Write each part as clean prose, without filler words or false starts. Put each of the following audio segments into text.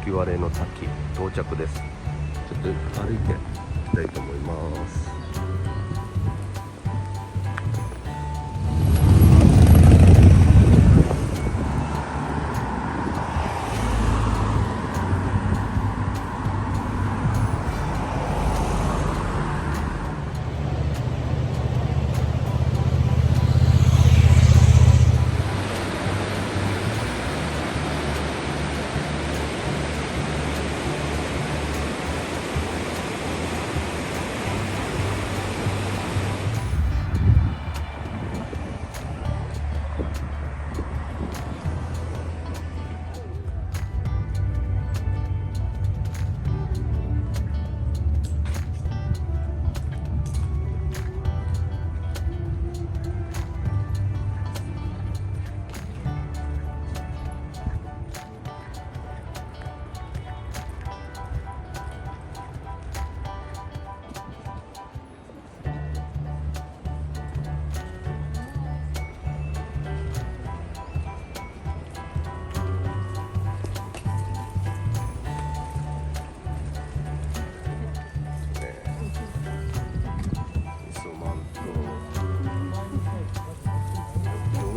月割れの滝到着です。ちょっと歩いていきたいと思います。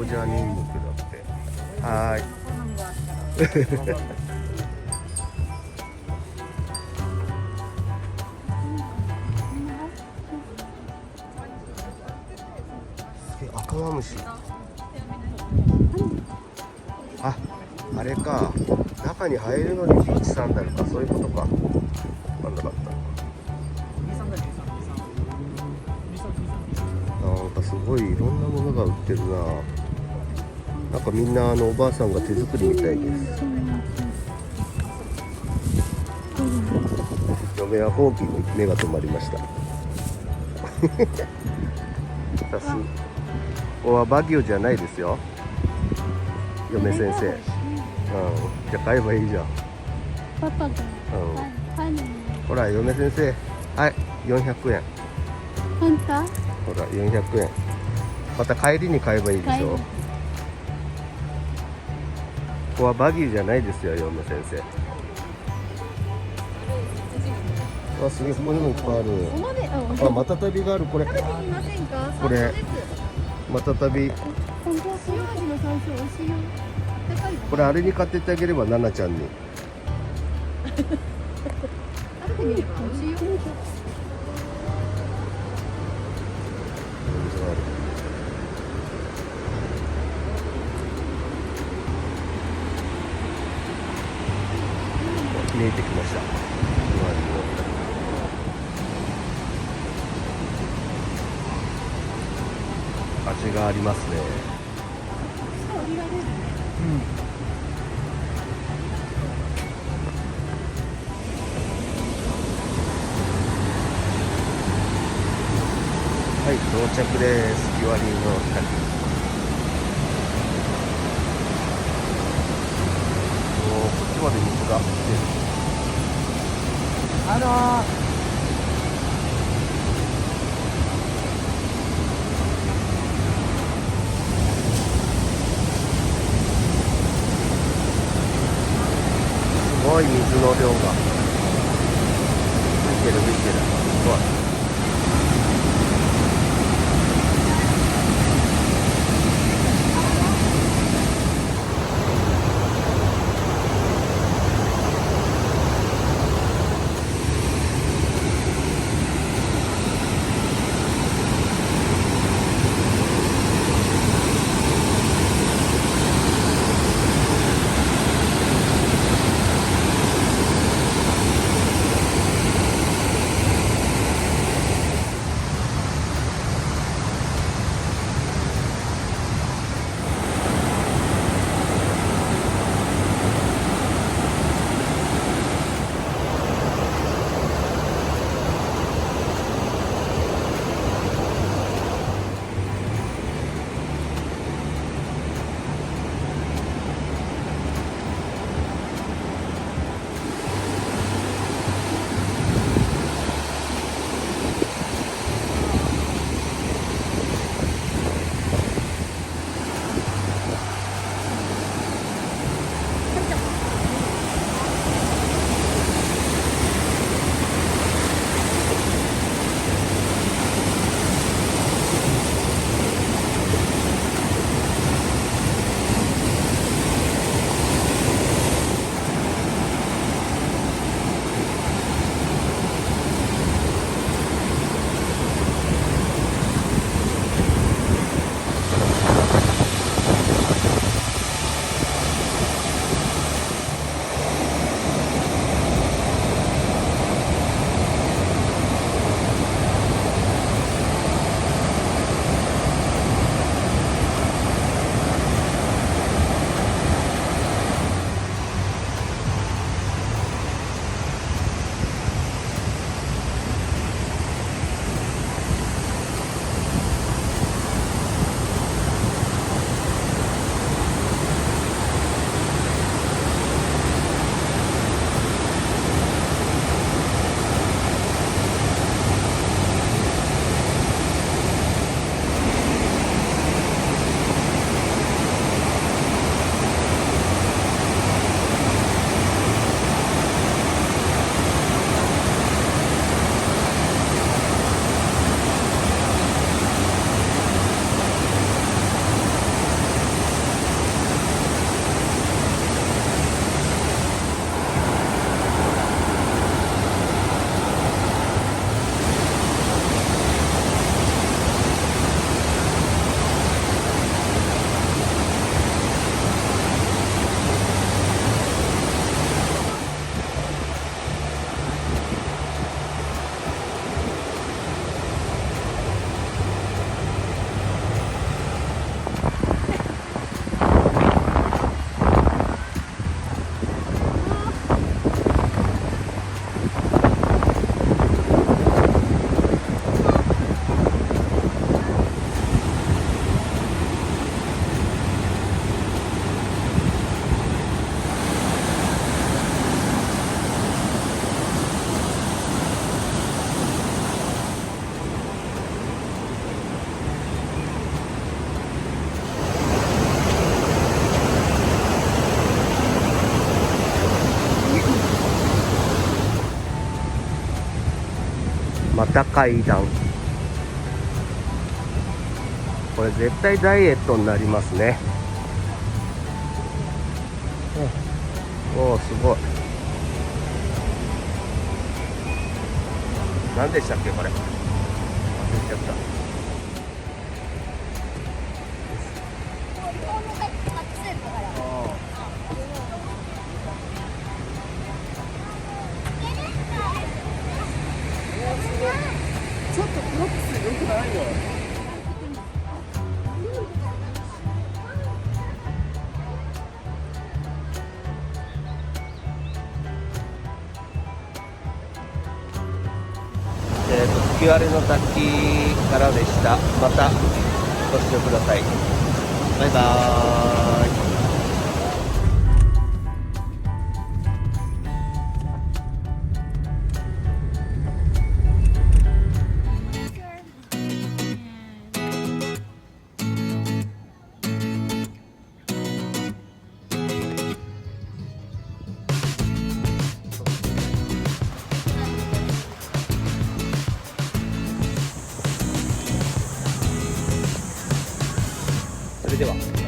ジャーニングだって。はーい。赤マムシ。あ、あれか。中に入るのにビーチサンダルか、そういうことか。わかんなかった。なんかすごいいろんなものが売ってるな。なんかみんなおばあさんが手作りみたいです。嫁はほうきに目が止まりました。ここはバギオじゃないですよ、嫁先生。じゃあ買えばいいじゃん。パパが、ほら嫁先生、はい、400円。本当？ほら400円。また帰りに買えばいいでしょ。ここはバギーじゃないですよ、嫁先生。わ、すげえ、ここにもいっぱいある。あ、またたびがある。これこれまたたび。これあれに買ってってあげれば、ナナちゃんに。見えてきました。味がありますね。はい、到着です。月割りの滝。おー、こっちまで水が来てる。すごい水の量が。吹いてる吹いてる。すごい。た階段。これ絶対ダイエットになりますね。おお、すごい。何でしたっけこれ、忘れちゃった。ちょっとクロックス良くないよ。吹割の滝からでした。またご視聴ください。バイバーイ。それでは。